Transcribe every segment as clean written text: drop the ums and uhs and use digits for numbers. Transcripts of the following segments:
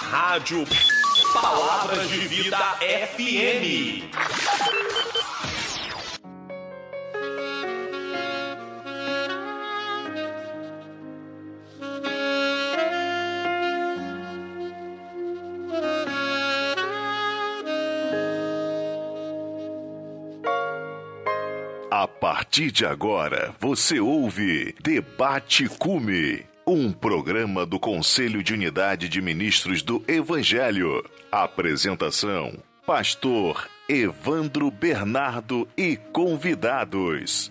Rádio Palavras de Vida FM. A partir de agora, você ouve Debate Cume, um programa do Conselho de Unidade de Ministros do Evangelho. Apresentação: Pastor Evandro Bernardo e convidados.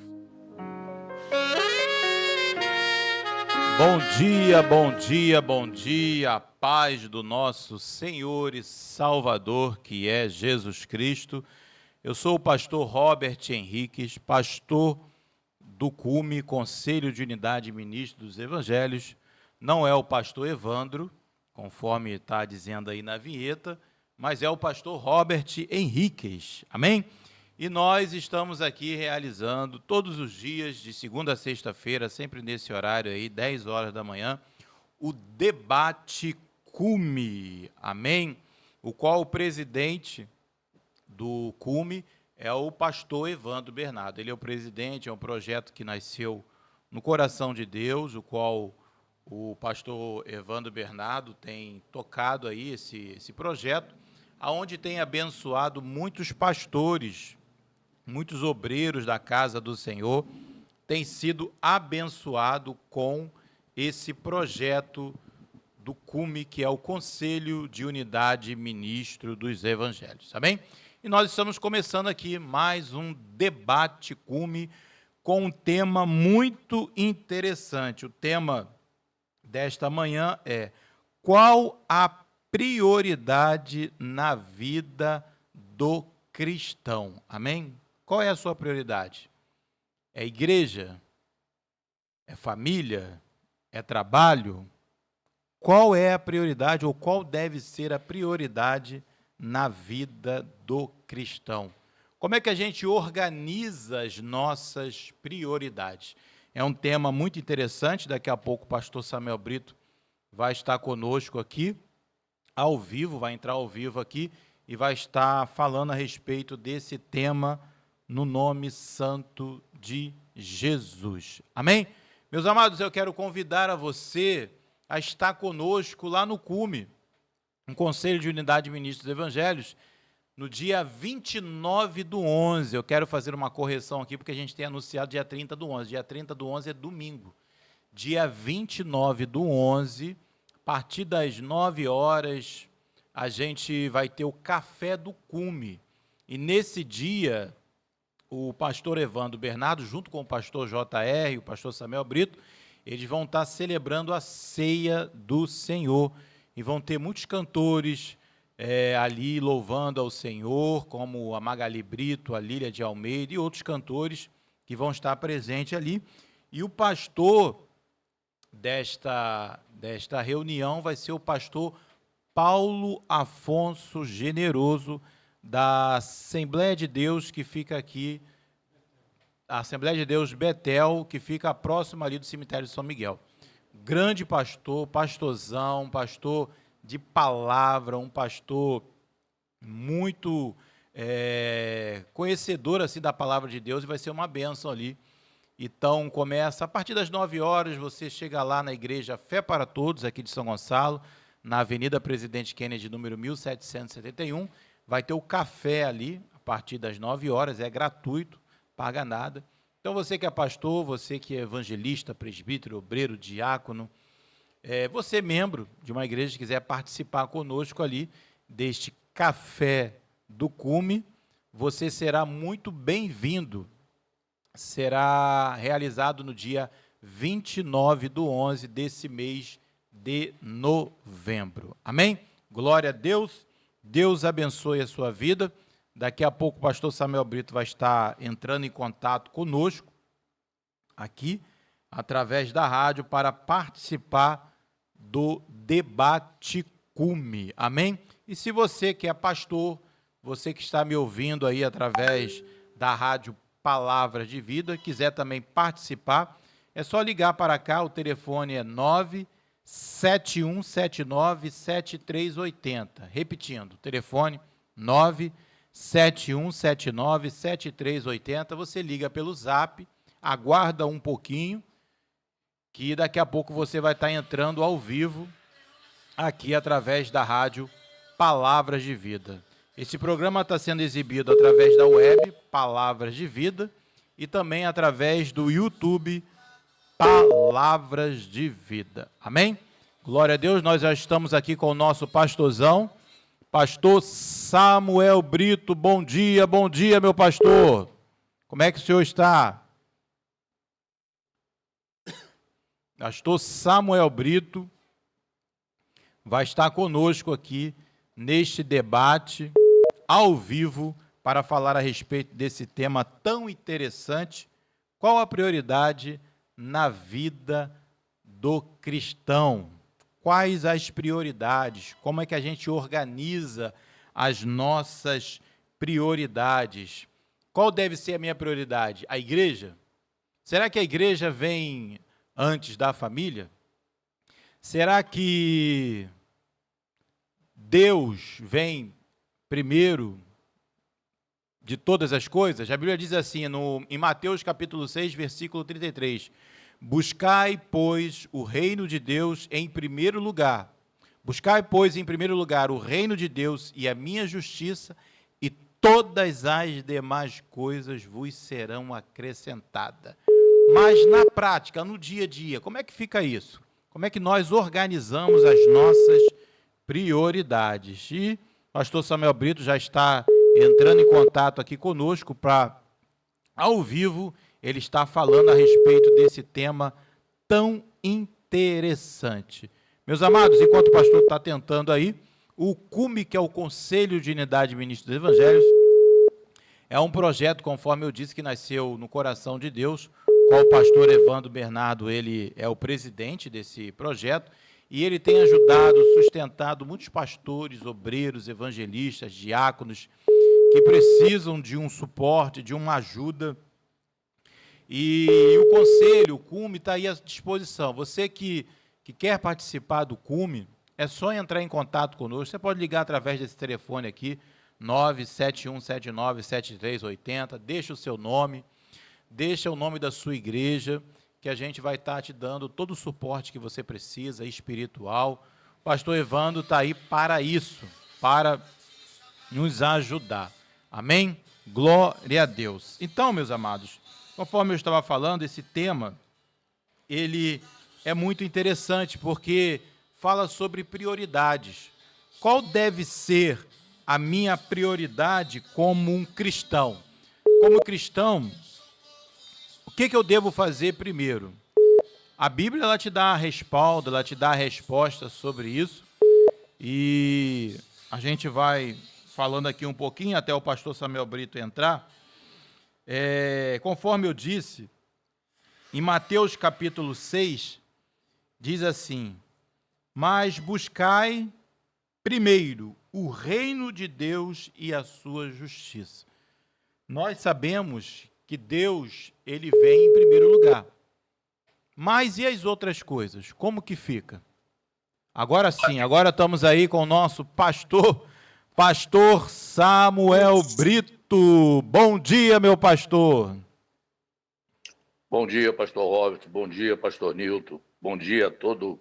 Bom dia, bom dia, bom dia. A paz do nosso Senhor e Salvador, que é Jesus Cristo. Eu sou o pastor Robert Henriques, pastor do CUME, Conselho de Unidade Ministro dos Evangelhos. Não é o pastor Evandro, conforme está dizendo aí na vinheta, mas é o pastor Robert Henriques, amém? E nós estamos aqui realizando todos os dias, de segunda a sexta-feira, sempre nesse horário aí, 10 horas da manhã, o Debate CUME, amém? O qual o presidente do CUME é o pastor Evandro Bernardo. Ele é o presidente, é um projeto que nasceu no coração de Deus, o qual o pastor Evandro Bernardo tem tocado aí esse projeto, aonde tem abençoado muitos pastores, muitos obreiros da casa do Senhor, tem sido abençoado com esse projeto do CUME, que é o Conselho de Unidade Ministro dos Evangelhos, amém? E nós estamos começando aqui mais um Debate CUME com um tema muito interessante. O tema desta manhã é: qual a prioridade na vida do cristão? Amém? Qual é a sua prioridade? É igreja? É família? É trabalho? Qual é a prioridade ou qual deve ser a prioridade na vida do cristão? Como é que a gente organiza as nossas prioridades? É um tema muito interessante. Daqui a pouco o pastor Samuel Brito vai estar conosco aqui, ao vivo, vai entrar ao vivo aqui e vai estar falando a respeito desse tema no nome santo de Jesus. Amém? Meus amados, eu quero convidar a você a estar conosco lá no CUME, um Conselho de Unidade de Ministros dos Evangelhos, no dia 29/11. Eu quero fazer uma correção aqui, porque a gente tem anunciado dia 30/11. Dia 30/11 é domingo. Dia 29/11, a partir das 9 horas, a gente vai ter o Café do CUME. E nesse dia, o pastor Evandro Bernardo, junto com o pastor JR e o pastor Samuel Brito, eles vão estar celebrando a Ceia do Senhor. E vão ter muitos cantores ali louvando ao Senhor, como a Magali Brito, a Lília de Almeida e outros cantores que vão estar presentes ali. E o pastor desta reunião vai ser o pastor Paulo Afonso Generoso, da Assembleia de Deus, que fica aqui, a Assembleia de Deus Betel, que fica próximo ali do cemitério de São Miguel. Grande pastor, pastorzão, um pastor de palavra, um pastor muito conhecedor assim, da palavra de Deus, e vai ser uma bênção ali. Então, começa a partir das 9 horas, você chega lá na Igreja Fé para Todos, aqui de São Gonçalo, na Avenida Presidente Kennedy, número 1771, vai ter o café ali, a partir das 9 horas, é gratuito, paga nada. Então, você que é pastor, você que é evangelista, presbítero, obreiro, diácono, você membro de uma igreja que quiser participar conosco ali deste Café do CUME, você será muito bem-vindo. Será realizado no dia 29/11 desse mês de novembro. Amém? Glória a Deus. Deus abençoe a sua vida. Daqui a pouco o pastor Samuel Brito vai estar entrando em contato conosco, aqui, através da rádio, para participar do Debate CUME. Amém? E se você que é pastor, você que está me ouvindo aí através da rádio Palavras de Vida, quiser também participar, é só ligar para cá, o telefone é 971797380. Repetindo, telefone 971797380. Você liga pelo Zap, aguarda um pouquinho, que daqui a pouco você vai estar entrando ao vivo aqui através da rádio Palavras de Vida. Esse programa está sendo exibido através da web Palavras de Vida e também através do YouTube Palavras de Vida. Amém? Glória a Deus, nós já estamos aqui com o nosso pastorzão, pastor Samuel Brito. Bom dia, meu pastor. Como é que o senhor está? Pastor Samuel Brito vai estar conosco aqui neste debate ao vivo para falar a respeito desse tema tão interessante. Qual a prioridade na vida do cristão? Quais as prioridades? Como é que a gente organiza as nossas prioridades? Qual deve ser a minha prioridade? A igreja? Será que a igreja vem antes da família? Será que Deus vem primeiro de todas as coisas? A Bíblia diz assim, em Mateus capítulo 6, versículo 33, buscai, pois, o reino de Deus em primeiro lugar. Buscai, pois, em primeiro lugar o reino de Deus e a minha justiça, e todas as demais coisas vos serão acrescentadas. Mas na prática, no dia a dia, como é que fica isso? Como é que nós organizamos as nossas prioridades? E o pastor Samuel Brito já está entrando em contato aqui conosco para, ao vivo, ele está falando a respeito desse tema tão interessante. Meus amados, enquanto o pastor está tentando aí, o CUME, que é o Conselho de Unidade de Ministros dos Evangelhos, é um projeto, conforme eu disse, que nasceu no coração de Deus, qual o pastor Evandro Bernardo, ele é o presidente desse projeto, e ele tem ajudado, sustentado muitos pastores, obreiros, evangelistas, diáconos, que precisam de um suporte, de uma ajuda. E o Conselho, o CUME, está aí à disposição. Você que quer participar do CUME, é só entrar em contato conosco. Você pode ligar através desse telefone aqui, 971797380, deixa o seu nome, deixa o nome da sua igreja, que a gente vai estar te dando todo o suporte que você precisa, espiritual. O pastor Evandro está aí para isso, para nos ajudar. Amém? Glória a Deus. Então, meus amados, conforme eu estava falando, esse tema, ele é muito interessante, porque fala sobre prioridades. Qual deve ser a minha prioridade como um cristão? Como cristão, o que eu devo fazer primeiro? A Bíblia, ela te dá a respaldo, ela te dá a resposta sobre isso, e a gente vai falando aqui um pouquinho, até o pastor Samuel Brito entrar. Conforme eu disse, em Mateus capítulo 6, diz assim, mas buscai primeiro o reino de Deus e a sua justiça. Nós sabemos que Deus, ele vem em primeiro lugar. Mas e as outras coisas? Como que fica? Agora sim, agora estamos aí com o nosso pastor Samuel Brito. Bom dia, meu pastor. Bom dia, pastor Robert. Bom dia, pastor Nilton. Bom dia a todos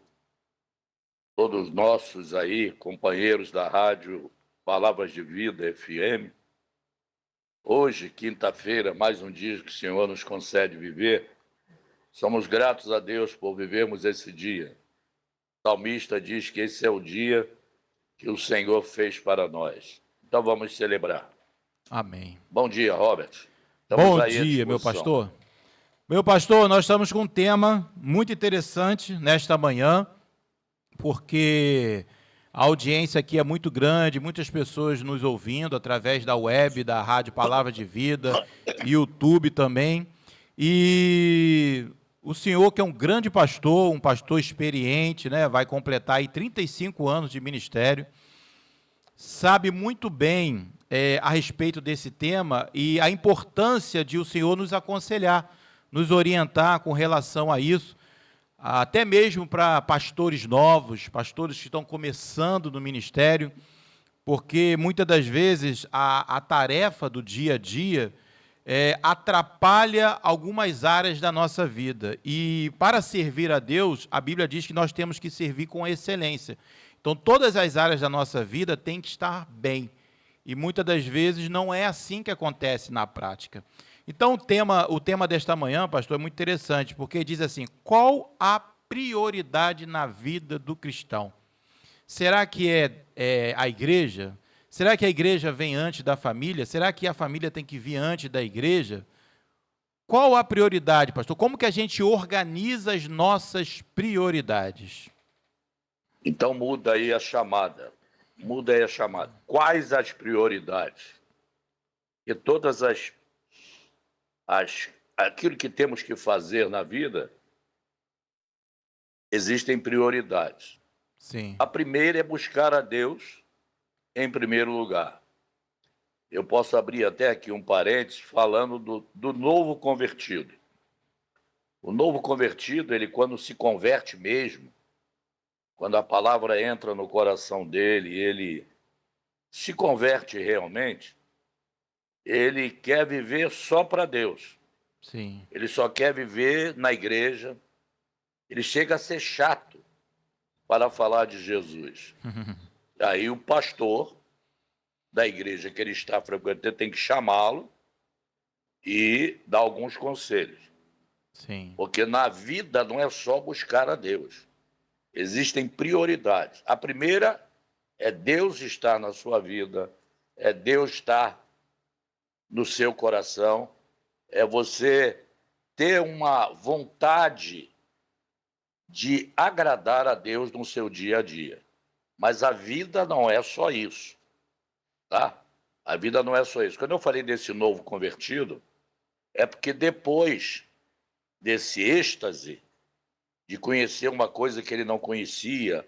nossos aí, companheiros da rádio Palavras de Vida FM. Hoje, quinta-feira, mais um dia que o Senhor nos concede viver. Somos gratos a Deus por vivermos esse dia. O salmista diz que esse é o dia que o Senhor fez para nós. Então vamos celebrar. Amém. Bom dia, Robert. Bom dia, meu pastor. Meu pastor, nós estamos com um tema muito interessante nesta manhã, porque a audiência aqui é muito grande, muitas pessoas nos ouvindo através da web, da Rádio Palavra de Vida, YouTube também. E o senhor, que é um grande pastor, um pastor experiente, né, vai completar aí 35 anos de ministério, sabe muito bem a respeito desse tema e a importância de o senhor nos aconselhar, nos orientar com relação a isso. até mesmo para pastores novos, pastores que estão começando no ministério, porque muitas das vezes a tarefa do dia a dia atrapalha algumas áreas da nossa vida. E para servir a Deus, a Bíblia diz que nós temos que servir com excelência. Então, todas as áreas da nossa vida têm que estar bem. E muitas das vezes não é assim que acontece na prática. Então, o tema desta manhã, pastor, é muito interessante, porque diz assim: qual a prioridade na vida do cristão? Será que é a igreja? Será que a igreja vem antes da família? Será que a família tem que vir antes da igreja? Qual a prioridade, pastor? Como que a gente organiza as nossas prioridades? Então muda aí a chamada. Muda aí a chamada. Quais as prioridades? E todas aquilo que temos que fazer na vida, existem prioridades. Sim. A primeira é buscar a Deus em primeiro lugar. Eu posso abrir até aqui um parênteses falando do novo convertido. O novo convertido, ele quando se converte mesmo, quando a palavra entra no coração dele, ele se converte realmente, ele quer viver só para Deus. Sim. Ele só quer viver na igreja. Ele chega a ser chato para falar de Jesus. Aí o pastor da igreja que ele está frequentando tem que chamá-lo e dar alguns conselhos. Sim. Porque na vida não é só buscar a Deus. Existem prioridades. A primeira é Deus estar na sua vida, é Deus estar no seu coração, é você ter uma vontade de agradar a Deus no seu dia a dia. Mas a vida não é só isso, tá? A vida não é só isso. Quando eu falei desse novo convertido, é porque depois desse êxtase de conhecer uma coisa que ele não conhecia,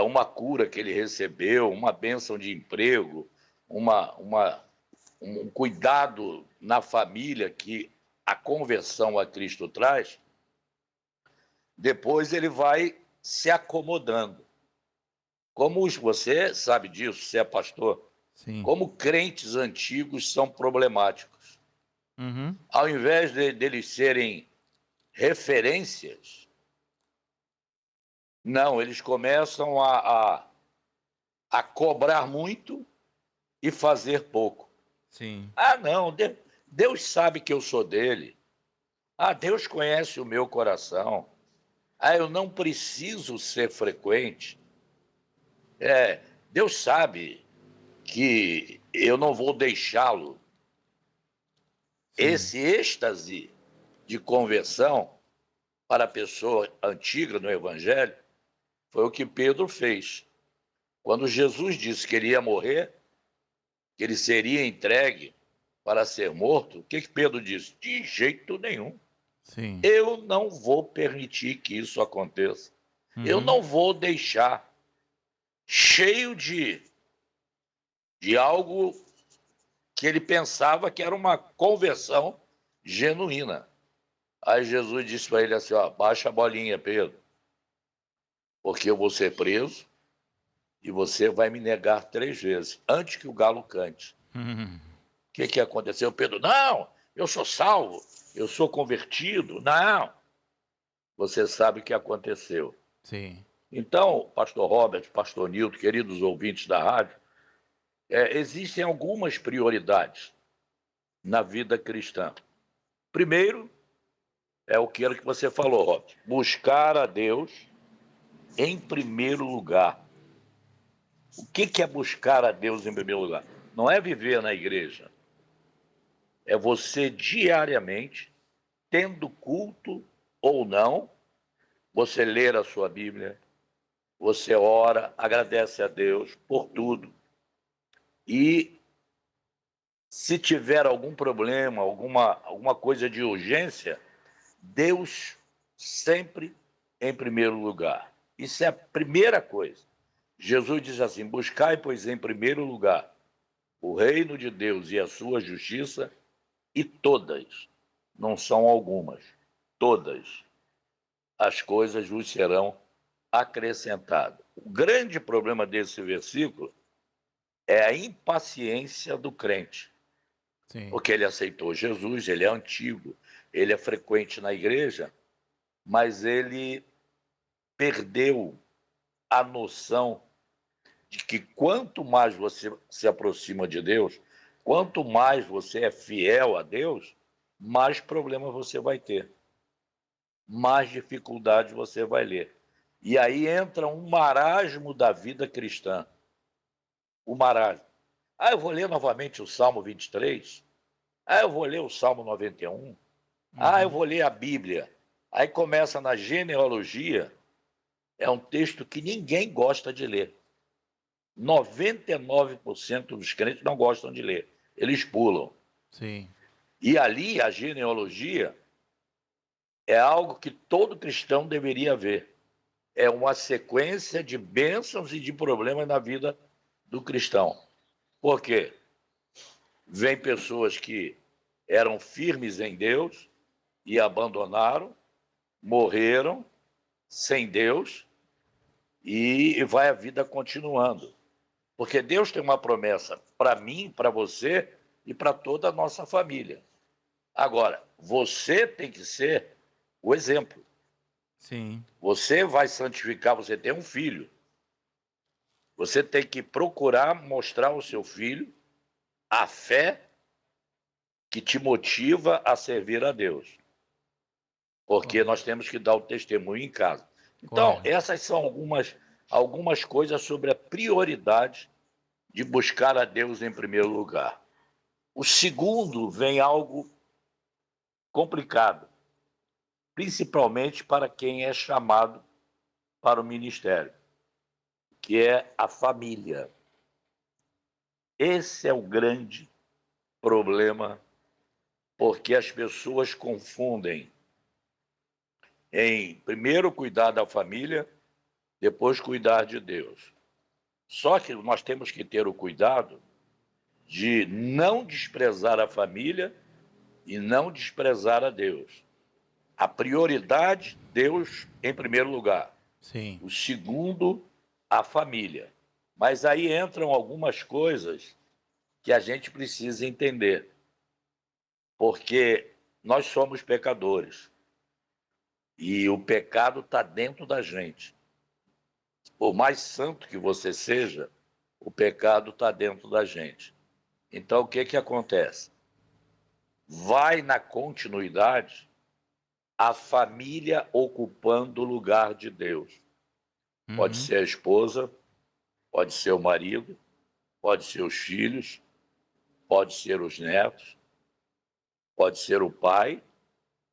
uma cura que ele recebeu, uma bênção de emprego, um cuidado na família que a conversão a Cristo traz, depois ele vai se acomodando. Como você sabe disso, você é pastor, Sim. como crentes antigos são problemáticos. Uhum. Ao invés deles serem referências, não, eles começam a cobrar muito e fazer pouco. Sim. Ah, não, Deus sabe que eu sou dele. Ah, Deus conhece o meu coração. Ah, eu não preciso ser frequente. Deus sabe que eu não vou deixá-lo. Esse êxtase de conversão para a pessoa antiga no Evangelho foi o que Pedro fez. Quando Jesus disse que ele ia morrer, que ele seria entregue para ser morto, o que Pedro disse? De jeito nenhum. Sim. Eu não vou permitir que isso aconteça. Eu não vou deixar, cheio de algo que ele pensava que era uma conversão genuína. Aí Jesus disse para ele assim, baixa a bolinha, Pedro, porque eu vou ser preso e você vai me negar 3 vezes, antes que o galo cante. O que aconteceu? Pedro, não, eu sou salvo, eu sou convertido. Não, você sabe o que aconteceu. Sim. Então, pastor Robert, pastor Nilton, queridos ouvintes da rádio, existem algumas prioridades na vida cristã. Primeiro, é o que você falou, Robert, buscar a Deus em primeiro lugar. O que é buscar a Deus em primeiro lugar? Não é viver na igreja. É você diariamente, tendo culto ou não, você ler a sua Bíblia, você ora, agradece a Deus por tudo. E se tiver algum problema, alguma coisa de urgência, Deus sempre em primeiro lugar. Isso é a primeira coisa. Jesus diz assim, buscai, pois, em primeiro lugar o reino de Deus e a sua justiça, e todas, não são algumas, todas as coisas vos serão acrescentadas. O grande problema desse versículo é a impaciência do crente, Sim. porque ele aceitou Jesus, ele é antigo, ele é frequente na igreja, mas ele perdeu a noção de que quanto mais você se aproxima de Deus, quanto mais você é fiel a Deus, mais problemas você vai ter, mais dificuldades você vai ler. E aí entra um marasmo da vida cristã. O marasmo. Eu vou ler novamente o Salmo 23. Eu vou ler o Salmo 91. Eu vou ler a Bíblia. Aí começa na genealogia. É um texto que ninguém gosta de ler. 99% dos crentes não gostam de ler. Eles pulam. Sim. E ali, a genealogia é algo que todo cristão deveria ver. É uma sequência de bênçãos e de problemas na vida do cristão. Por quê? Vem pessoas que eram firmes em Deus e abandonaram, morreram sem Deus e vai a vida continuando. Porque Deus tem uma promessa para mim, para você e para toda a nossa família. Agora, você tem que ser o exemplo. Sim. Você vai santificar, você tem um filho. Você tem que procurar mostrar ao seu filho a fé que te motiva a servir a Deus. Porque nós temos que dar o testemunho em casa. Então, Correto. essas são algumas coisas sobre a prioridade de buscar a Deus em primeiro lugar. O segundo vem algo complicado, principalmente para quem é chamado para o ministério, que é a família. Esse é o grande problema, porque as pessoas confundem em primeiro cuidar da família, depois cuidar de Deus. Só que nós temos que ter o cuidado de não desprezar a família e não desprezar a Deus. A prioridade, Deus em primeiro lugar. Sim. O segundo, a família. Mas aí entram algumas coisas que a gente precisa entender. Porque nós somos pecadores. E o pecado está dentro da gente. Por mais santo que você seja, o pecado está dentro da gente. Então, o que acontece? Vai na continuidade a família ocupando o lugar de Deus. Pode ser a esposa, pode ser o marido, pode ser os filhos, pode ser os netos, pode ser o pai,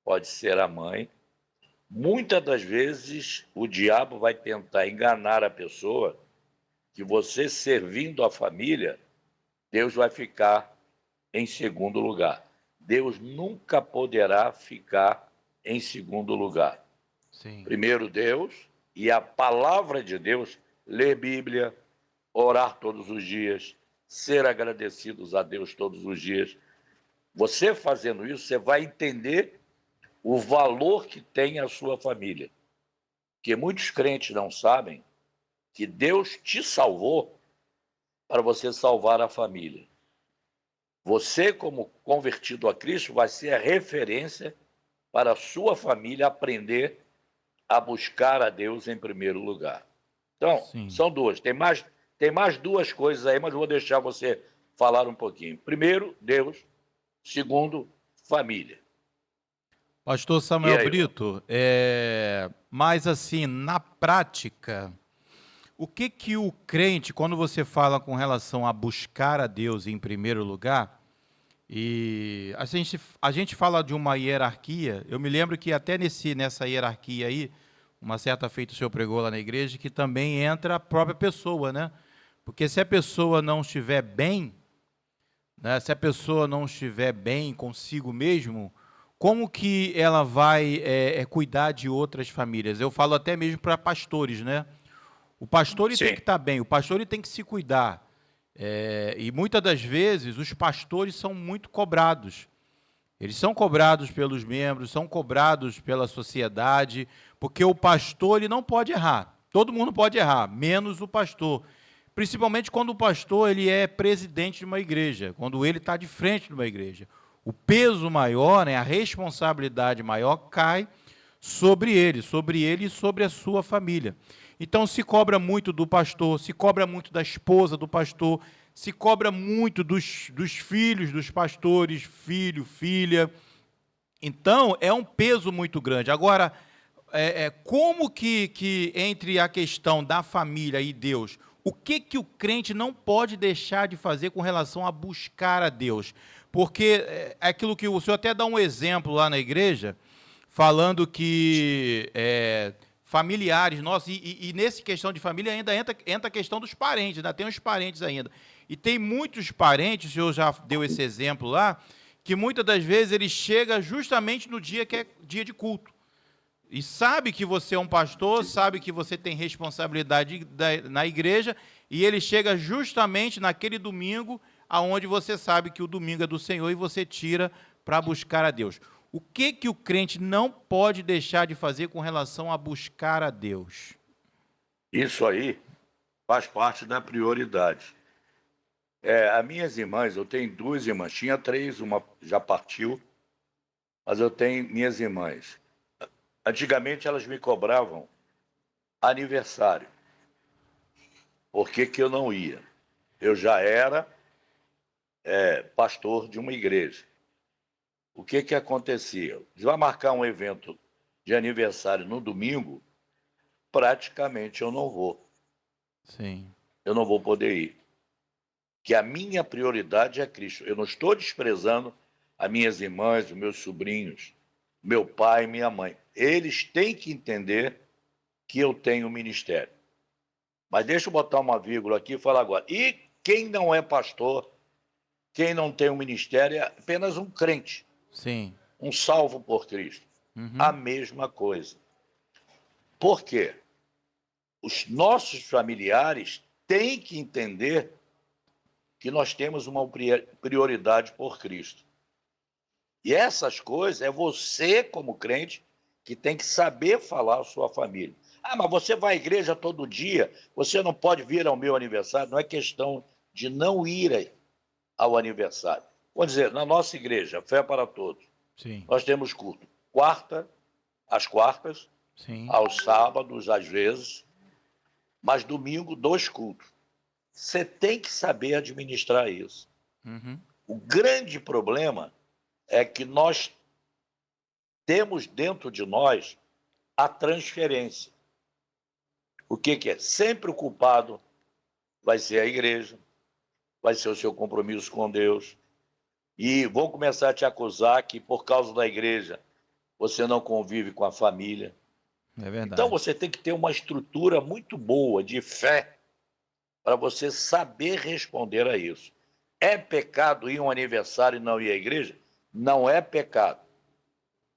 pode ser a mãe. Muitas das vezes o diabo vai tentar enganar a pessoa que você servindo a família, Deus vai ficar em segundo lugar. Deus nunca poderá ficar em segundo lugar. Sim. Primeiro Deus e a palavra de Deus, ler Bíblia, orar todos os dias, ser agradecidos a Deus todos os dias. Você fazendo isso, você vai entender o valor que tem a sua família. Porque muitos crentes não sabem que Deus te salvou para você salvar a família. Você, como convertido a Cristo, vai ser a referência para a sua família aprender a buscar a Deus em primeiro lugar. Então, Sim. são duas. Tem mais duas coisas aí, mas eu vou deixar você falar um pouquinho. Primeiro, Deus. Segundo, família. Pastor E Samuel aí, Brito, mas assim, na prática, o que o crente, quando você fala com relação a buscar a Deus em primeiro lugar, e a gente fala de uma hierarquia, eu me lembro que até nessa hierarquia aí, uma certa feita o senhor pregou lá na igreja, que também entra a própria pessoa, né? Porque se a pessoa não estiver bem, né, se a pessoa não estiver bem consigo mesmo, como que ela vai cuidar de outras famílias? Eu falo até mesmo para pastores, né? O pastor ele tem que estar bem, o pastor ele tem que se cuidar. E muitas das vezes os pastores são muito cobrados. Eles são cobrados pelos membros, são cobrados pela sociedade, porque o pastor ele não pode errar. Todo mundo pode errar, menos o pastor. Principalmente quando o pastor ele é presidente de uma igreja, quando ele está de frente de uma igreja. O peso maior, né, a responsabilidade maior cai sobre ele e sobre a sua família. Então se cobra muito do pastor, se cobra muito da esposa do pastor, se cobra muito dos filhos dos pastores, filho, filha. Então é um peso muito grande. Agora, como que entre a questão da família e Deus, o que o crente não pode deixar de fazer com relação a buscar a Deus? Porque é aquilo que o senhor até dá um exemplo lá na igreja, falando que familiares nossos, e nessa questão de família ainda entra a questão dos parentes, ainda tem os parentes ainda. E tem muitos parentes, o senhor já deu esse exemplo lá, que muitas das vezes ele chega justamente no dia que é dia de culto. E sabe que você é um pastor, sabe que você tem responsabilidade na igreja, e ele chega justamente naquele domingo, aonde você sabe que o domingo é do Senhor, e você tira para buscar a Deus. O que o crente não pode deixar de fazer com relação a buscar a Deus? Isso aí faz parte da prioridade. As minhas irmãs, eu tenho 2 irmãs, tinha 3, uma já partiu, mas eu tenho minhas irmãs. Antigamente elas me cobravam aniversário. Por que eu não ia? Eu já era pastor de uma igreja. O que acontecia? Se vai marcar um evento de aniversário no domingo, praticamente eu não vou. Sim. Eu não vou poder ir. Que a minha prioridade é Cristo. Eu não estou desprezando as minhas irmãs, os meus sobrinhos, meu pai e minha mãe. Eles têm que entender que eu tenho ministério. Mas deixa eu botar uma vírgula aqui e falar agora. E quem não é pastor, quem não tem um ministério, é apenas um crente. Sim. Um salvo por Cristo. A mesma coisa. Por quê? Os nossos familiares têm que entender que nós temos uma prioridade por Cristo. E essas coisas é você, como crente, que tem que saber falar à sua família. Ah, mas você vai à igreja todo dia, você não pode vir ao meu aniversário. Não é questão de não ir ao aniversário. Vou dizer, na nossa igreja, Fé para Todos, Sim. nós temos culto às quartas, Sim. aos sábados, às vezes, mas domingo, 2 cultos. Você tem que saber administrar isso. O grande problema é que nós temos dentro de nós a transferência. O que é? Sempre o culpado vai ser a igreja, vai ser o seu compromisso com Deus. E vão começar a te acusar que por causa da igreja você não convive com a família. É verdade. Então você tem que ter uma estrutura muito boa de fé para você saber responder a isso. É pecado ir a um aniversário e não ir à igreja? Não é pecado.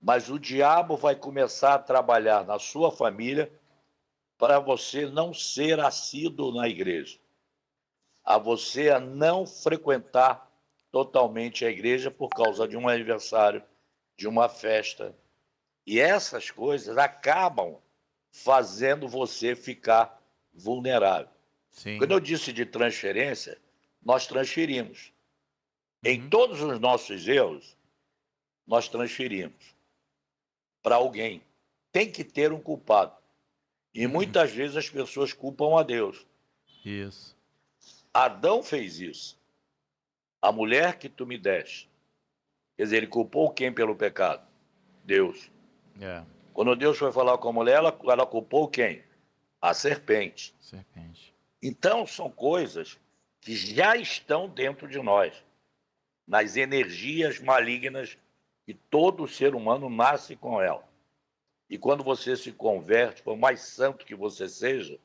Mas o diabo vai começar a trabalhar na sua família para você não ser assíduo na igreja. A você não frequentar totalmente a igreja por causa de um aniversário, de uma festa. E essas coisas acabam fazendo você ficar vulnerável. Sim. Quando eu disse de transferência, nós transferimos. Em todos os nossos erros, nós transferimos para alguém. Tem que ter um culpado. E muitas vezes as pessoas culpam a Deus. Isso. Adão fez isso. A mulher que tu me deste. Quer dizer, ele culpou quem pelo pecado? Deus. Quando Deus foi falar com a mulher, ela culpou quem? A serpente. Então, são coisas que já estão dentro de nós, nas energias malignas que todo ser humano nasce com ela. E quando você se converte, por mais santo que você seja,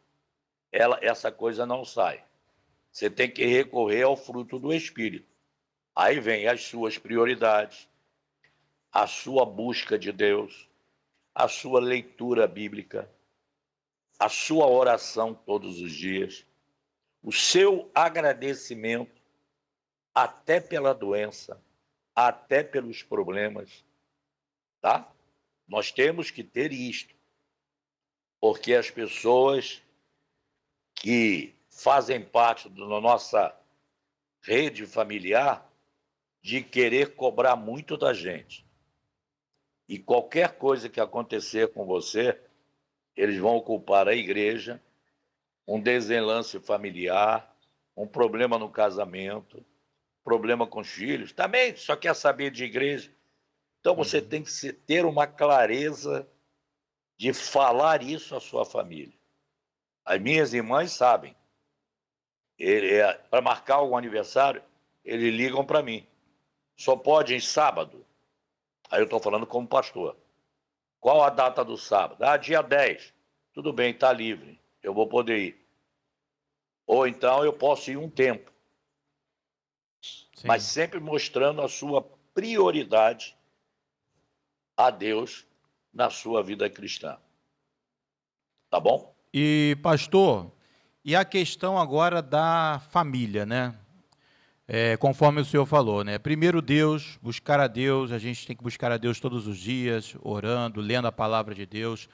essa coisa não sai. Você tem que recorrer ao fruto do Espírito. Aí vem as suas prioridades, a sua busca de Deus, a sua leitura bíblica, a sua oração todos os dias, o seu agradecimento, até pela doença, até pelos problemas, tá? Nós temos que ter isto, porque as pessoas que fazem parte da nossa rede familiar de querer cobrar muito da gente. E qualquer coisa que acontecer com você, eles vão culpar a igreja, um desenlace familiar, um problema no casamento, problema com os filhos, também só quer saber de igreja. Então você tem que ter uma clareza de falar isso à sua família. As minhas irmãs sabem. Para marcar algum aniversário, eles ligam para mim. Só pode em sábado. Aí eu estou falando como pastor. Qual a data do sábado? Dia 10. Tudo bem, está livre. Eu vou poder ir. Ou então eu posso ir um tempo. Sim. Mas sempre mostrando a sua prioridade a Deus na sua vida cristã. Tá bom? E, pastor, e a questão agora da família, né? Conforme o senhor falou, né? Primeiro Deus, buscar a Deus, a gente tem que buscar a Deus todos os dias, orando, lendo a palavra de Deus,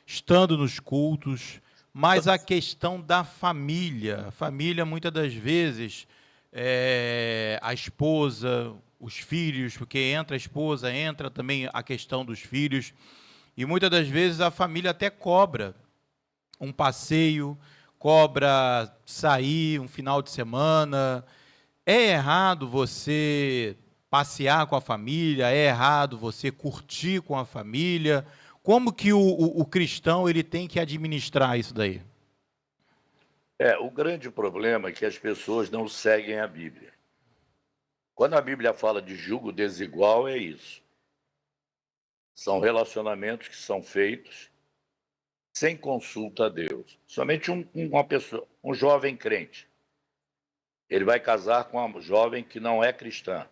estando nos cultos, mas a questão da família, muitas das vezes, a esposa, os filhos, porque entra a esposa, entra também a questão dos filhos, e muitas das vezes a família até cobra um passeio, cobra sair um final de semana. É errado você passear com a família? É errado você curtir com a família? Como que o cristão ele tem que administrar isso daí? O grande problema é que as pessoas não seguem a Bíblia. Quando a Bíblia fala de julgo desigual, é isso. São relacionamentos que são feitos sem consulta a Deus. Somente uma pessoa, um jovem crente, ele vai casar com uma jovem que não é cristã,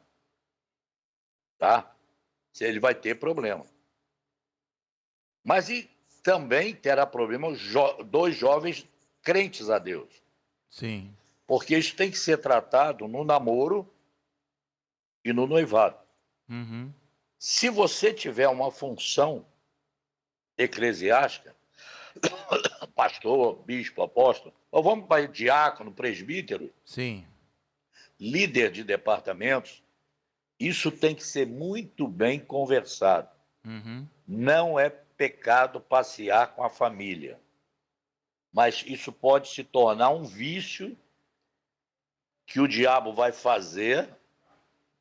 tá? Ele vai ter problema. Mas e também terá problema dois jovens crentes a Deus. Sim. Porque isso tem que ser tratado no namoro e no noivado. Uhum. Se você tiver uma função eclesiástica, pastor, bispo, apóstolo, ou vamos para diácono, presbítero, Sim. líder de departamentos, isso tem que ser muito bem conversado. Uhum. Não é pecado passear com a família, mas isso pode se tornar um vício que o diabo vai fazer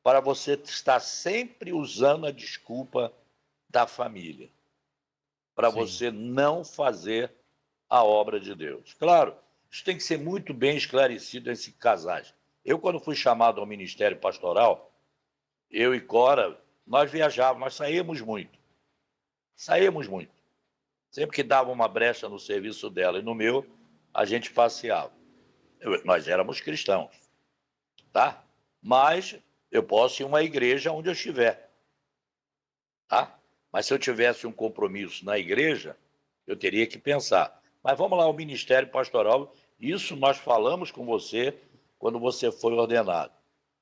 para você estar sempre usando a desculpa da família, para Sim. você não fazer a obra de Deus. Claro, isso tem que ser muito bem esclarecido entre casais. Eu, quando fui chamado ao ministério pastoral, eu e Cora, nós viajávamos, nós saímos muito. Saímos muito. Sempre que dava uma brecha no serviço dela e no meu, a gente passeava. Nós éramos cristãos, tá? Mas eu posso ir a uma igreja onde eu estiver, tá? Mas se eu tivesse um compromisso na igreja, eu teria que pensar. Mas vamos lá, o ministério pastoral, isso nós falamos com você quando você foi ordenado.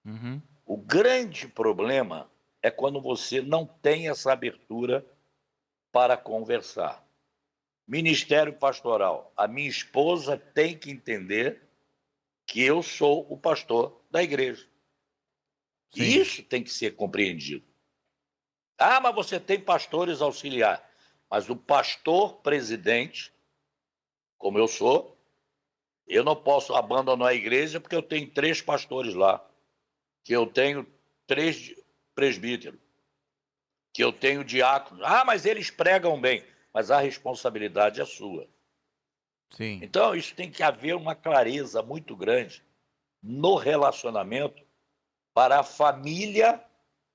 Uhum. O grande problema é quando você não tem essa abertura para conversar. Ministério pastoral, a minha esposa tem que entender que eu sou o pastor da igreja. Sim. E isso tem que ser compreendido. Ah, mas você tem pastores auxiliares. Mas o pastor presidente, como eu sou, eu não posso abandonar a igreja porque eu tenho 3 pastores lá, que eu tenho 3 presbíteros, que eu tenho diáconos. Ah, mas eles pregam bem, mas a responsabilidade é sua. Sim. Então, isso tem que haver uma clareza muito grande no relacionamento para a família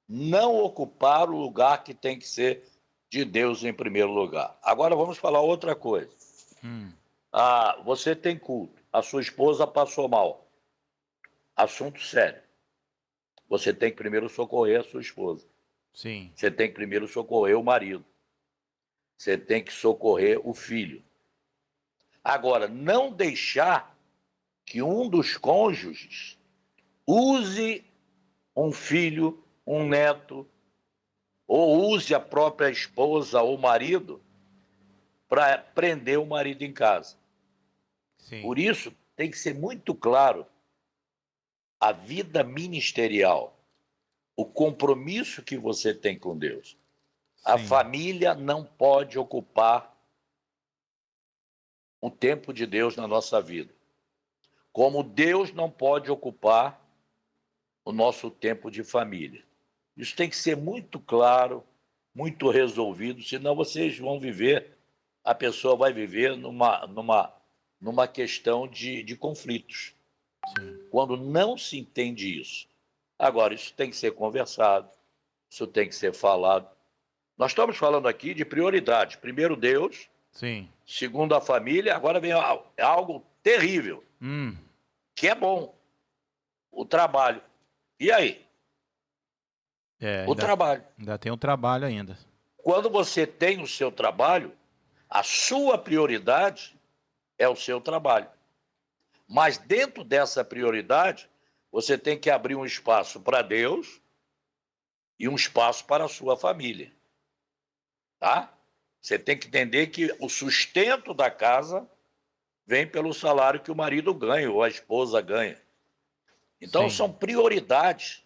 não ocupar o lugar que tem que ser de Deus em primeiro lugar. Agora vamos falar outra coisa. Você tem culto, a sua esposa passou mal. Assunto sério. Você tem que primeiro socorrer a sua esposa. Sim. Você tem que primeiro socorrer o marido. Você tem que socorrer o filho. Agora, não deixar que um dos cônjuges use um filho um neto, ou use a própria esposa ou marido para prender o marido em casa. Sim. Por isso, tem que ser muito claro a vida ministerial, o compromisso que você tem com Deus. A Sim. família não pode ocupar o tempo de Deus na nossa vida. Como Deus não pode ocupar o nosso tempo de família. Isso tem que ser muito claro, muito resolvido, senão vocês vão viver, a pessoa vai viver numa questão de conflitos. Sim. Quando não se entende isso. Agora, isso tem que ser conversado, isso tem que ser falado. Nós estamos falando aqui de prioridade. Primeiro Deus, Sim. segundo a família, agora vem algo terrível, que é bom, o trabalho. E aí? O trabalho. Ainda tem um trabalho ainda. Quando você tem o seu trabalho, a sua prioridade é o seu trabalho. Mas dentro dessa prioridade, você tem que abrir um espaço para Deus e um espaço para a sua família. Tá? Você tem que entender que o sustento da casa vem pelo salário que o marido ganha ou a esposa ganha. Então, Sim. são prioridades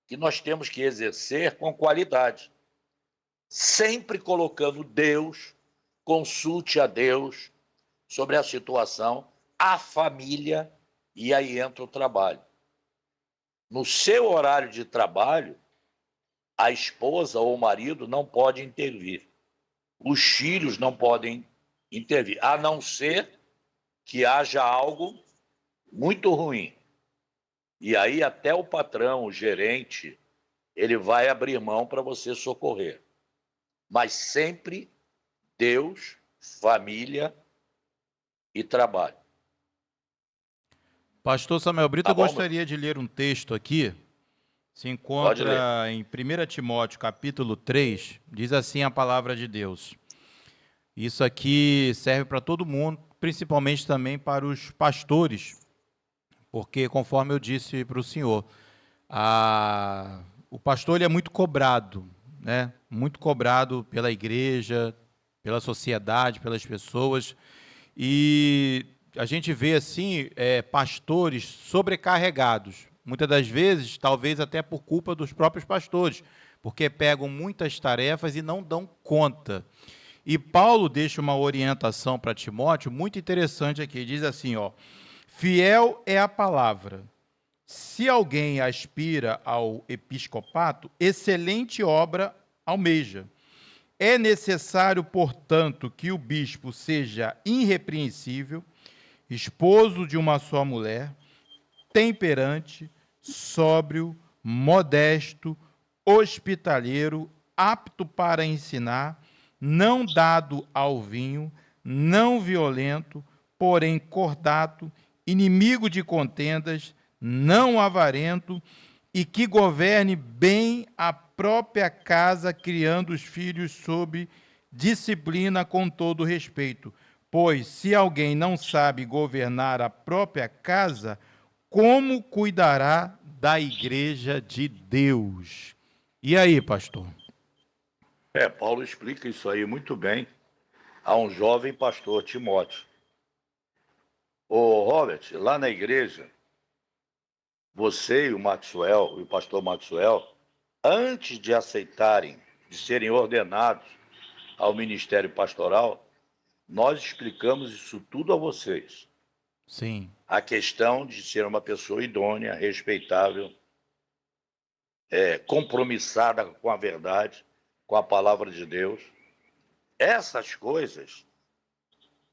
que nós temos que exercer com qualidade. Sempre colocando Deus, consulte a Deus sobre a situação, a família, e aí entra o trabalho. No seu horário de trabalho, a esposa ou o marido não pode intervir. Os filhos não podem intervir, a não ser que haja algo muito ruim. E aí até o patrão, o gerente, ele vai abrir mão para você socorrer. Mas sempre Deus, família e trabalho. Pastor Samuel Brito, Tá eu bom, gostaria de ler um texto aqui. Se Pode ler. encontra em 1 Timóteo, capítulo 3, diz assim a palavra de Deus. Isso aqui serve para todo mundo, principalmente também para os pastores, porque, conforme eu disse para o senhor, o pastor ele é muito cobrado, né? Muito cobrado pela igreja, pela sociedade, pelas pessoas, e a gente vê assim pastores sobrecarregados, muitas das vezes, talvez até por culpa dos próprios pastores, porque pegam muitas tarefas e não dão conta. E Paulo deixa uma orientação para Timóteo muito interessante aqui, diz assim, ó: fiel é a palavra. Se alguém aspira ao episcopato, excelente obra almeja. É necessário, portanto, que o bispo seja irrepreensível, esposo de uma só mulher, temperante, sóbrio, modesto, hospitaleiro, apto para ensinar, não dado ao vinho, não violento, porém cordato, inimigo de contendas, não avarento, e que governe bem a própria casa, criando os filhos sob disciplina com todo respeito. Pois, se alguém não sabe governar a própria casa, como cuidará da igreja de Deus? E aí, pastor? Paulo explica isso aí muito bem a um jovem pastor, Timóteo. Ô, Robert, lá na igreja, você e o Maxwell, e o pastor Maxwell, antes de aceitarem, de serem ordenados ao ministério pastoral, nós explicamos isso tudo a vocês. Sim. A questão de ser uma pessoa idônea, respeitável, compromissada com a verdade, com a palavra de Deus. Essas coisas,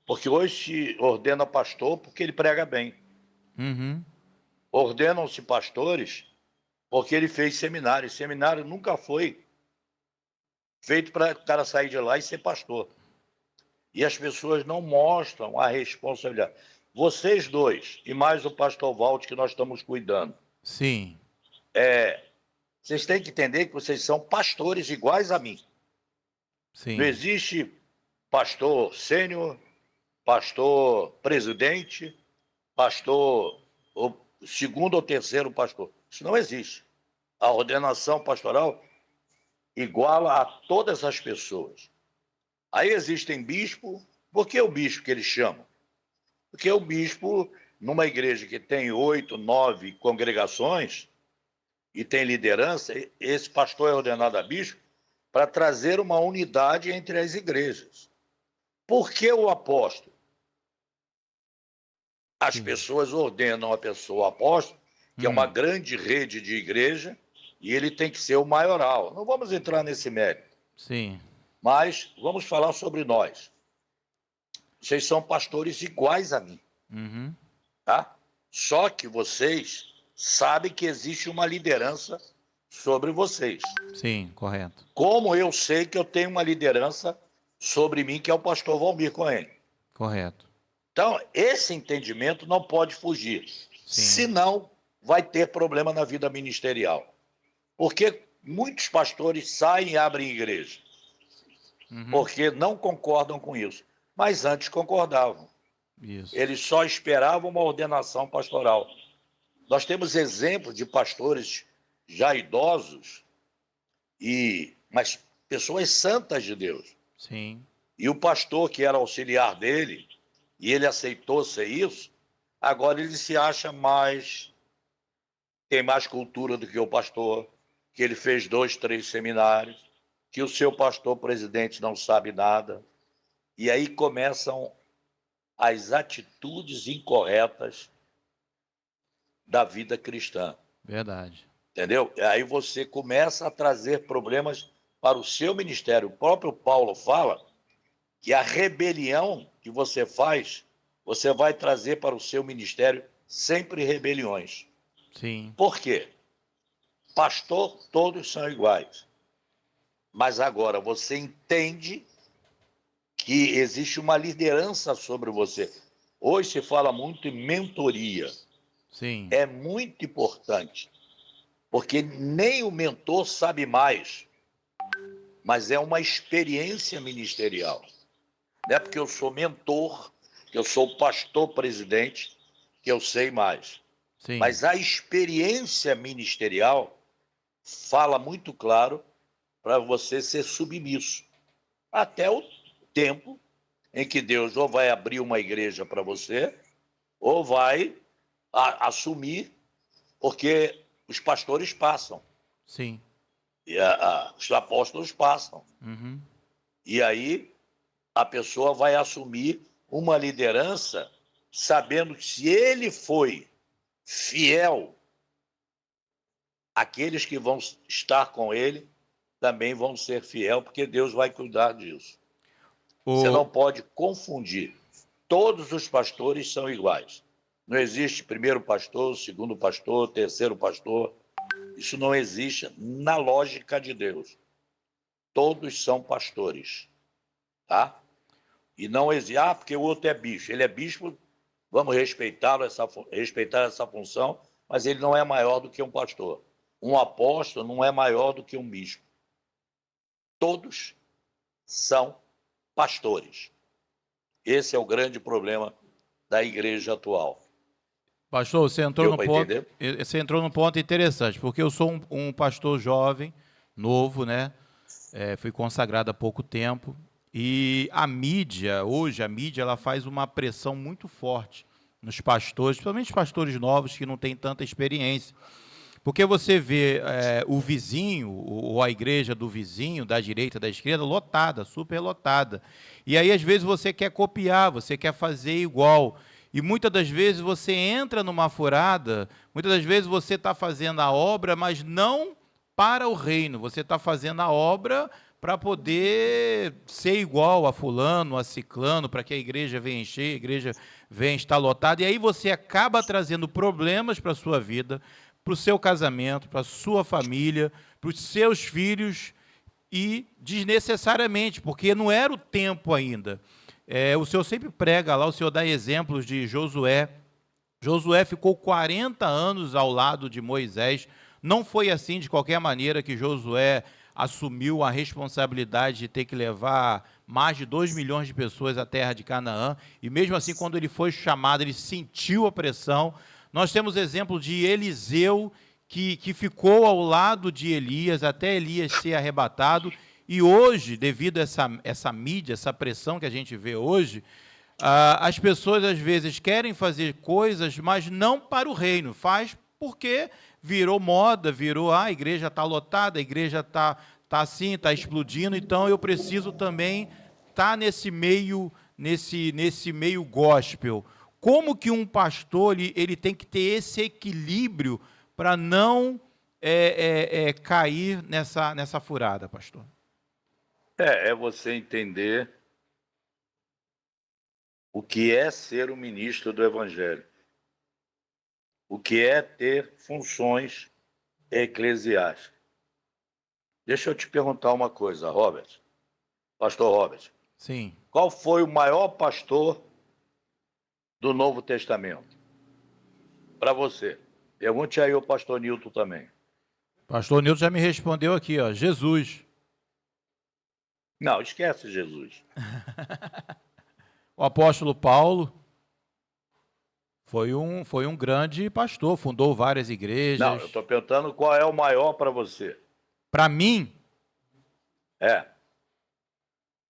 porque hoje se ordena pastor porque ele prega bem. Uhum. Ordenam-se pastores porque ele fez seminário. Seminário nunca foi feito para o cara sair de lá e ser pastor. E as pessoas não mostram a responsabilidade. Vocês dois, e mais o pastor Walt, que nós estamos cuidando, Sim. vocês têm que entender que vocês são pastores iguais a mim. Sim. Não existe pastor sênior, pastor presidente, pastor segundo ou terceiro pastor. Isso não existe. A ordenação pastoral iguala a todas as pessoas. Aí existem bispos. Por que o bispo que eles chamam? Porque o bispo, numa igreja que tem 8, 9 congregações e tem liderança, esse pastor é ordenado a bispo para trazer uma unidade entre as igrejas. Por que o apóstolo? As pessoas ordenam a pessoa apóstolo, que é uma grande rede de igreja, e ele tem que ser o maioral. Não vamos entrar nesse mérito. Sim. Mas vamos falar sobre nós. Vocês são pastores iguais a mim, Uhum. tá? Só que vocês sabem que existe uma liderança sobre vocês. Sim, correto. Como eu sei que eu tenho uma liderança sobre mim, que é o pastor Valmir Cohen. Correto. Então, esse entendimento não pode fugir. Sim. Senão, vai ter problema na vida ministerial. Porque muitos pastores saem e abrem igreja. Porque não concordam com isso. Mas antes concordavam. Isso. Eles só esperavam uma ordenação pastoral. Nós temos exemplos de pastores já idosos, mas pessoas santas de Deus. Sim. E o pastor que era auxiliar dele, e ele aceitou ser isso, agora ele se acha tem mais cultura do que o pastor, que ele fez 2, 3 seminários, que o seu pastor presidente não sabe nada. E aí começam as atitudes incorretas da vida cristã. Verdade. Entendeu? Aí você começa a trazer problemas para o seu ministério. O próprio Paulo fala que a rebelião que você faz, você vai trazer para o seu ministério sempre rebeliões. Sim. Por quê? Pastor, todos são iguais. Mas agora você entende que existe uma liderança sobre você. Hoje se fala muito em mentoria. Sim. É muito importante, porque nem o mentor sabe mais, mas é uma experiência ministerial. Não é porque eu sou mentor, que eu sou pastor presidente, que eu sei mais. Sim. Mas a experiência ministerial fala muito claro para você ser submisso. Até o tempo em que Deus ou vai abrir uma igreja para você, ou vai assumir, porque os pastores passam. Sim. E os apóstolos passam. Uhum. E aí a pessoa vai assumir uma liderança sabendo que se ele foi fiel, aqueles que vão estar com ele também vão ser fiel, porque Deus vai cuidar disso. Você não pode confundir. Todos os pastores são iguais. Não existe primeiro pastor, segundo pastor, terceiro pastor. Isso não existe na lógica de Deus. Todos são pastores, tá? E não existe, porque o outro é bispo. Ele é bispo, vamos respeitá-lo, respeitar essa função, mas ele não é maior do que um pastor. Um apóstolo não é maior do que um bispo. Todos são pastores. Esse é o grande problema da igreja atual. Pastor, você entrou Deu no pra ponto, entender? você entrou num ponto interessante, porque eu sou um pastor jovem, novo, né? Fui consagrado há pouco tempo, e a mídia, hoje, ela faz uma pressão muito forte nos pastores, principalmente os pastores novos que não têm tanta experiência. Porque você vê o vizinho, ou a igreja do vizinho, da direita, da esquerda, lotada, super lotada. E aí, às vezes, você quer copiar, você quer fazer igual. E muitas das vezes você entra numa furada, muitas das vezes você está fazendo a obra, mas não para o reino. Você está fazendo a obra para poder ser igual a fulano, a ciclano, para que a igreja venha encher, a igreja venha estar lotada. E aí você acaba trazendo problemas para a sua vida, para o seu casamento, para a sua família, para os seus filhos, e desnecessariamente, porque não era o tempo ainda. O Senhor sempre prega lá, o Senhor dá exemplos de Josué. Josué ficou 40 anos ao lado de Moisés. Não foi assim, de qualquer maneira, que Josué assumiu a responsabilidade de ter que levar mais de 2 milhões de pessoas à terra de Canaã. E mesmo assim, quando ele foi chamado, ele sentiu a pressão. Nós temos exemplo de Eliseu, que ficou ao lado de Elias até Elias ser arrebatado. E hoje, devido a essa mídia, essa pressão que a gente vê hoje, as pessoas às vezes querem fazer coisas, mas não para o reino. Faz porque virou moda, a igreja está lotada, a igreja está assim, está explodindo, então eu preciso também estar nesse meio gospel. Como que um pastor ele tem que ter esse equilíbrio para não cair nessa furada, pastor? É você entender o que é ser um ministro do Evangelho, o que é ter funções eclesiásticas. Deixa eu te perguntar uma coisa, Robert, pastor Robert. Sim. Qual foi o maior pastor do Novo Testamento? Para você. Pergunte aí ao pastor Nilton também. Pastor Nilton já me respondeu aqui, ó, Jesus. Não, esquece Jesus. O apóstolo Paulo foi um grande pastor, fundou várias igrejas. Não, eu estou perguntando qual é o maior para você. Para mim?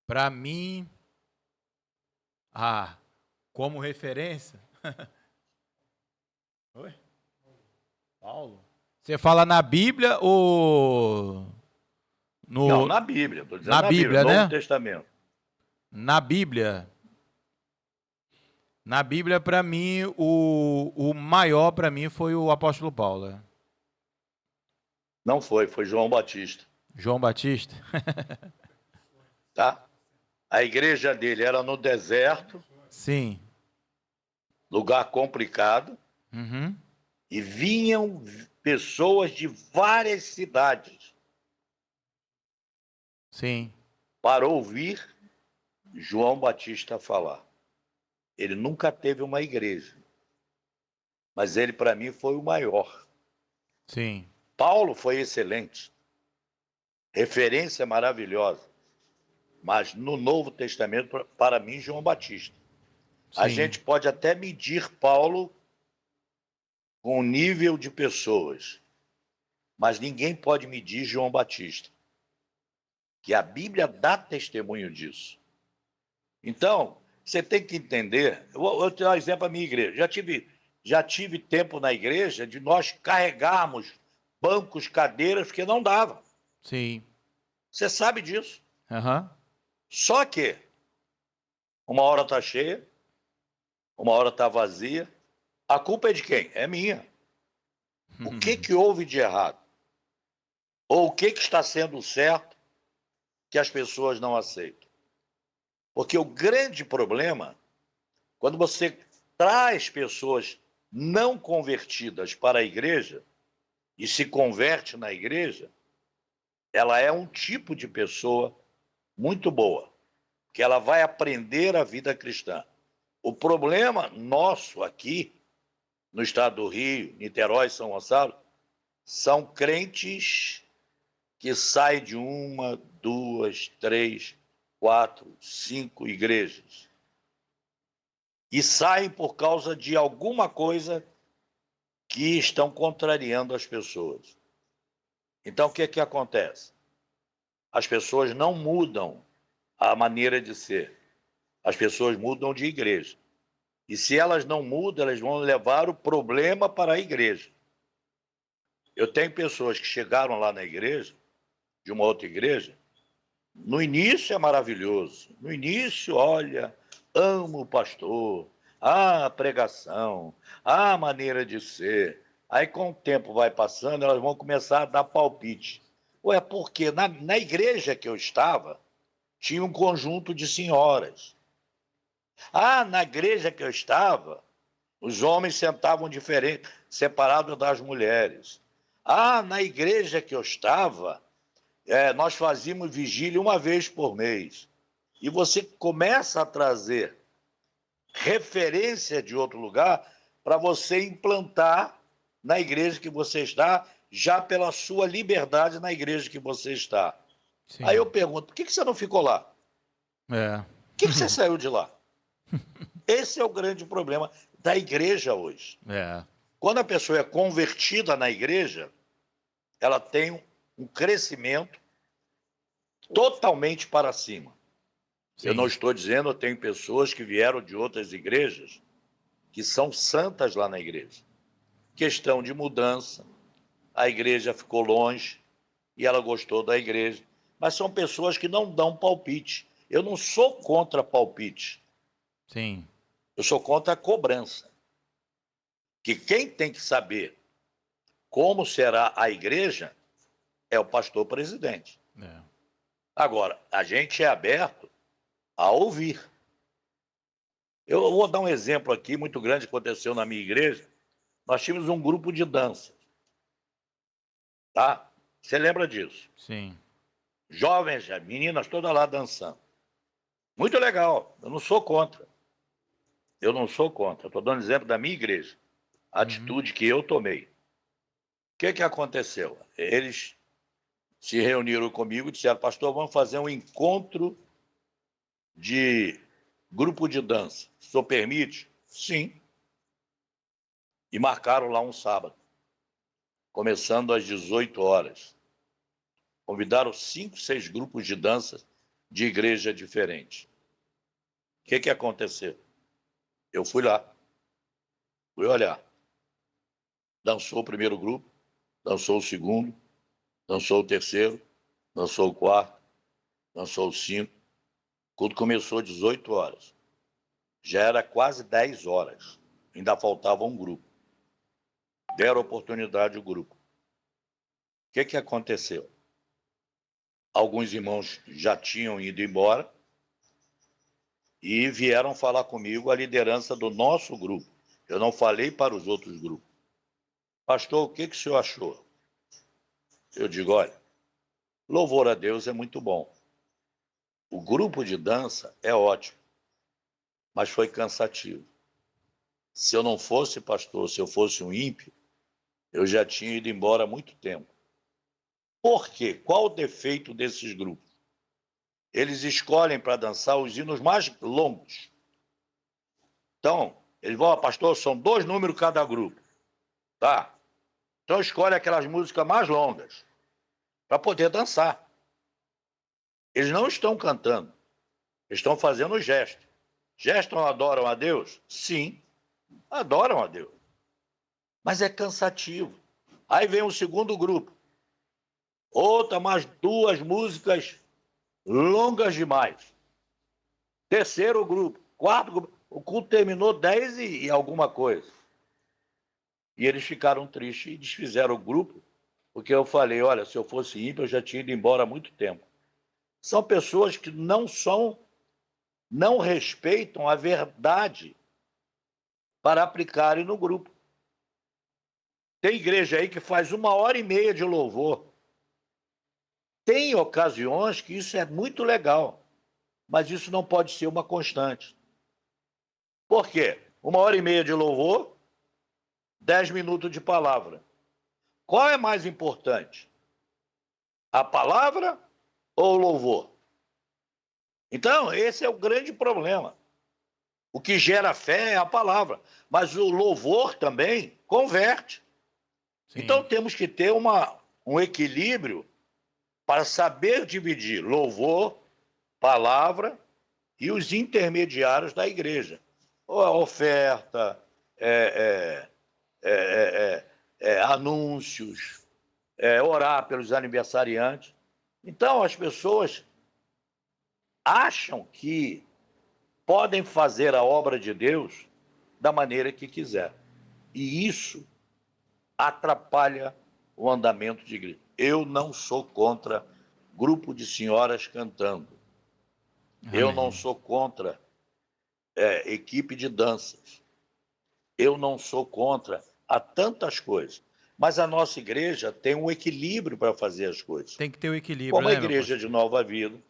Para mim, como referência? Oi? Paulo? Você fala na Bíblia ou Não, na Bíblia. Estou dizendo na Bíblia, né? Novo Testamento. Na Bíblia. Na Bíblia, para mim, o maior para mim foi o apóstolo Paulo. Não foi João Batista. João Batista? Tá? A igreja dele era no deserto. Sim. Lugar complicado. Uhum. E vinham pessoas de várias cidades. Sim. Para ouvir João Batista falar. Ele nunca teve uma igreja. Mas ele, para mim, foi o maior. Sim. Paulo foi excelente. Referência maravilhosa. Mas no Novo Testamento, para mim, João Batista. Sim. A gente pode até medir Paulo com o nível de pessoas. Mas ninguém pode medir João Batista. Que a Bíblia dá testemunho disso. Então, você tem que entender. Eu vou te dar um exemplo da minha igreja. Já tive tempo na igreja de nós carregarmos bancos, cadeiras, porque não dava. Sim. Você sabe disso. Uhum. Só que uma hora está cheia, uma hora está vazia. A culpa é de quem? É minha. O que houve de errado? Ou o que está sendo certo que as pessoas não aceitam? Porque o grande problema, quando você traz pessoas não convertidas para a igreja e se converte na igreja, ela é um tipo de pessoa muito boa, que ela vai aprender a vida cristã. O problema nosso aqui, no estado do Rio, Niterói, São Gonçalo, são crentes que saem de 1, 2, 3, 4, 5 igrejas. E saem por causa de alguma coisa que estão contrariando as pessoas. Então, o que acontece? As pessoas não mudam a maneira de ser. As pessoas mudam de igreja. E se elas não mudam, elas vão levar o problema para a igreja. Eu tenho pessoas que chegaram lá na igreja, de uma outra igreja, no início é maravilhoso. No início, olha, amo o pastor, a pregação, a maneira de ser. Aí, com o tempo vai passando, elas vão começar a dar palpite. Ué, porque na igreja que eu estava, tinha um conjunto de senhoras. Na igreja que eu estava, os homens sentavam diferente, separados das mulheres. Na igreja que eu estava, nós fazíamos vigília uma vez por mês. E você começa a trazer referência de outro lugar para você implantar na igreja que você está, já pela sua liberdade na igreja que você está. Sim. Aí eu pergunto, por que você não ficou lá? Por que você saiu de lá? Esse é o grande problema da igreja hoje. Quando a pessoa é convertida na igreja, ela tem um crescimento totalmente para cima. Sim. Eu não estou dizendo, eu tenho pessoas que vieram de outras igrejas que são santas lá na igreja. Questão de mudança, a igreja ficou longe e ela gostou da igreja. Mas são pessoas que não dão palpite. Eu não sou contra palpite. Sim. Eu sou contra a cobrança. Que quem tem que saber como será a igreja é o pastor presidente. É. Agora, a gente é aberto a ouvir. Eu vou dar um exemplo aqui muito grande que aconteceu na minha igreja. Nós tínhamos um grupo de dança. Tá? Você lembra disso? Sim. Jovens, meninas todas lá dançando. Muito legal. Eu não sou contra. Eu não sou contra. Estou dando exemplo da minha igreja. A atitude que eu tomei. O que aconteceu? Eles se reuniram comigo e disseram, pastor, vamos fazer um encontro de grupo de dança. O senhor permite? Sim. E marcaram lá um sábado, começando às 18 horas. Convidaram 5, 6 grupos de dança de igreja diferentes. O que aconteceu? Eu fui lá, fui olhar. Dançou o primeiro grupo, dançou o segundo, dançou o terceiro, dançou o quarto, dançou o 5. O culto começou às 18 horas. Já era quase 10 horas. Ainda faltava um grupo. Deram oportunidade ao grupo. O que aconteceu? Alguns irmãos já tinham ido embora e vieram falar comigo a liderança do nosso grupo. Eu não falei para os outros grupos. Pastor, o que o senhor achou? Eu digo, olha, louvor a Deus é muito bom. O grupo de dança é ótimo, mas foi cansativo. Se eu não fosse pastor, se eu fosse um ímpio, eu já tinha ido embora há muito tempo. Por quê? Qual o defeito desses grupos? Eles escolhem para dançar os hinos mais longos. Então, eles vão, pastor, são 2 números cada grupo. Tá? Então escolhe aquelas músicas mais longas para poder dançar. Eles não estão cantando, eles estão fazendo gesto. Gestos adoram a Deus? Sim, adoram a Deus. Mas é cansativo. Aí vem o segundo grupo. Outra, mais 2 músicas longas demais. Terceiro grupo, quarto grupo. O culto terminou 10 e alguma coisa. E eles ficaram tristes e desfizeram o grupo, porque eu falei, olha, se eu fosse ímpio, eu já tinha ido embora há muito tempo. São pessoas que não respeitam a verdade para aplicarem no grupo. Tem igreja aí que faz 1h30 de louvor. Tem ocasiões que isso é muito legal, mas isso não pode ser uma constante. Por quê? 1h30 de louvor, 10 minutos de palavra. Qual é mais importante? A palavra ou o louvor? Então, esse é o grande problema. O que gera fé é a palavra, mas o louvor também converte. Sim. Então, temos que ter um equilíbrio para saber dividir louvor, palavra e os intermediários da igreja. A oferta, anúncios, orar pelos aniversariantes. Então, as pessoas acham que podem fazer a obra de Deus da maneira que quiser. E isso atrapalha o andamento de igreja. Eu não sou contra grupo de senhoras cantando. Amém. Eu não sou contra equipe de danças. Eu não sou contra a tantas coisas. Mas a nossa igreja tem um equilíbrio para fazer as coisas. Tem que ter o equilíbrio, Como a né, igreja de Nova Vida,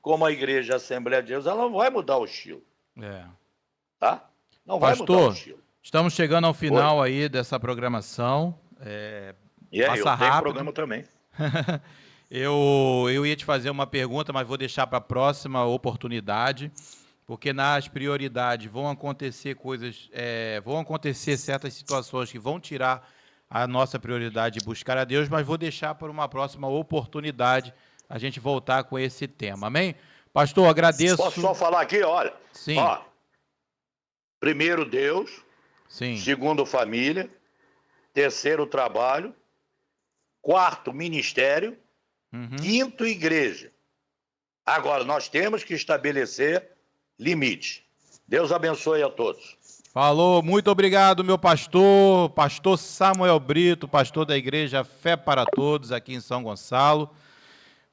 como a igreja Assembleia de Deus, ela não vai mudar o estilo. Tá? Não vai mudar o Pastor, estilo. estamos chegando ao final aí dessa programação. E aí, eu passa tenho rápido. programa também. Eu ia te fazer uma pergunta, mas vou deixar para a próxima oportunidade, porque nas prioridades vão acontecer coisas, vão acontecer certas situações que vão tirar a nossa prioridade de buscar a Deus, mas vou deixar para uma próxima oportunidade a gente voltar com esse tema, amém? Pastor, agradeço. Posso só falar aqui, olha. Sim. Ó, primeiro Deus, Sim. segundo família, terceiro trabalho, quarto ministério, quinto igreja. Agora, nós temos que estabelecer limite. Deus abençoe a todos. Falou, muito obrigado, meu pastor, pastor Samuel Brito, pastor da Igreja Fé para Todos, aqui em São Gonçalo.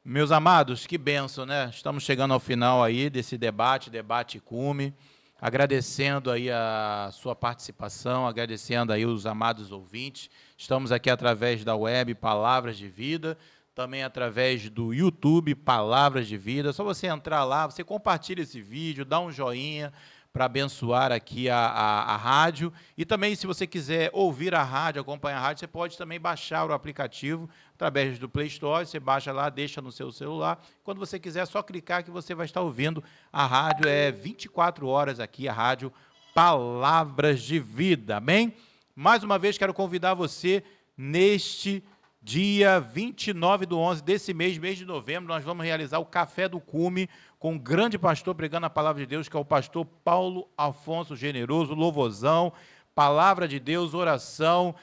Meus amados, que bênção, né? Estamos chegando ao final aí desse debate cume, agradecendo aí a sua participação, agradecendo aí os amados ouvintes. Estamos aqui através da web Palavras de Vida, também através do YouTube Palavras de Vida. Só você entrar lá, você compartilha esse vídeo, dá um joinha para abençoar aqui a rádio. E também, se você quiser ouvir a rádio, acompanhar a rádio, você pode também baixar o aplicativo através do Play Store. Você baixa lá, deixa no seu celular. Quando você quiser, é só clicar que você vai estar ouvindo a rádio. É 24 horas aqui, a rádio Palavras de Vida. Amém? Mais uma vez, quero convidar você neste dia 29/11 desse mês de novembro, nós vamos realizar o Café do Cume com um grande pastor pregando a palavra de Deus, que é o pastor Paulo Afonso Generoso, louvozão, palavra de Deus, oração,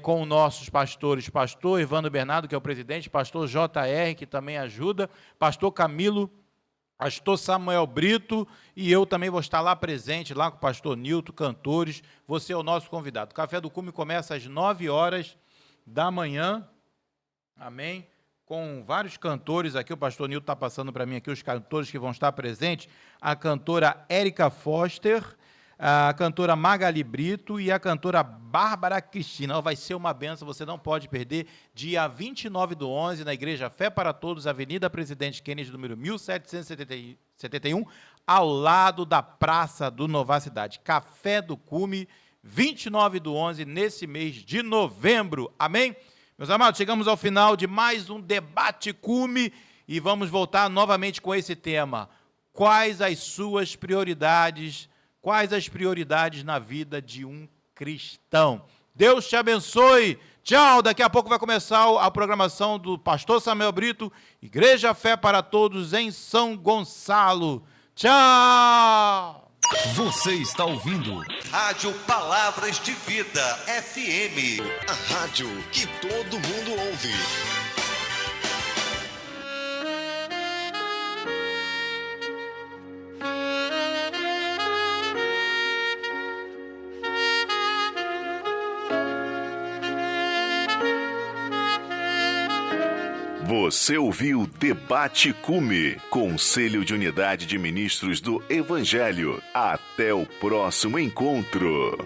com nossos pastores, pastor Evandro Bernardo, que é o presidente, pastor JR, que também ajuda, pastor Camilo, pastor Samuel Brito, e eu também vou estar lá presente, lá com o pastor Nilton, cantores, você é o nosso convidado. O Café do Cume começa às 9 horas da manhã, amém? Com vários cantores aqui, o pastor Nilton está passando para mim aqui os cantores que vão estar presentes, a cantora Érica Foster, a cantora Magali Brito e a cantora Bárbara Cristina. Vai ser uma benção, você não pode perder, dia 29/11, na Igreja Fé para Todos, Avenida Presidente Kennedy, número 1771, ao lado da Praça do Nova Cidade. Café do Cume, 29/11, nesse mês de novembro. Amém? Meus amados, chegamos ao final de mais um debate cume e vamos voltar novamente com esse tema. Quais as suas prioridades? Quais as prioridades na vida de um cristão? Deus te abençoe. Tchau. Daqui a pouco vai começar a programação do pastor Samuel Brito, Igreja Fé para Todos em São Gonçalo. Tchau. Você está ouvindo Rádio Palavras de Vida FM. A rádio que todo mundo ouve. Você ouviu Debate Cume, Conselho de Unidade de Ministros do Evangelho. Até o próximo encontro.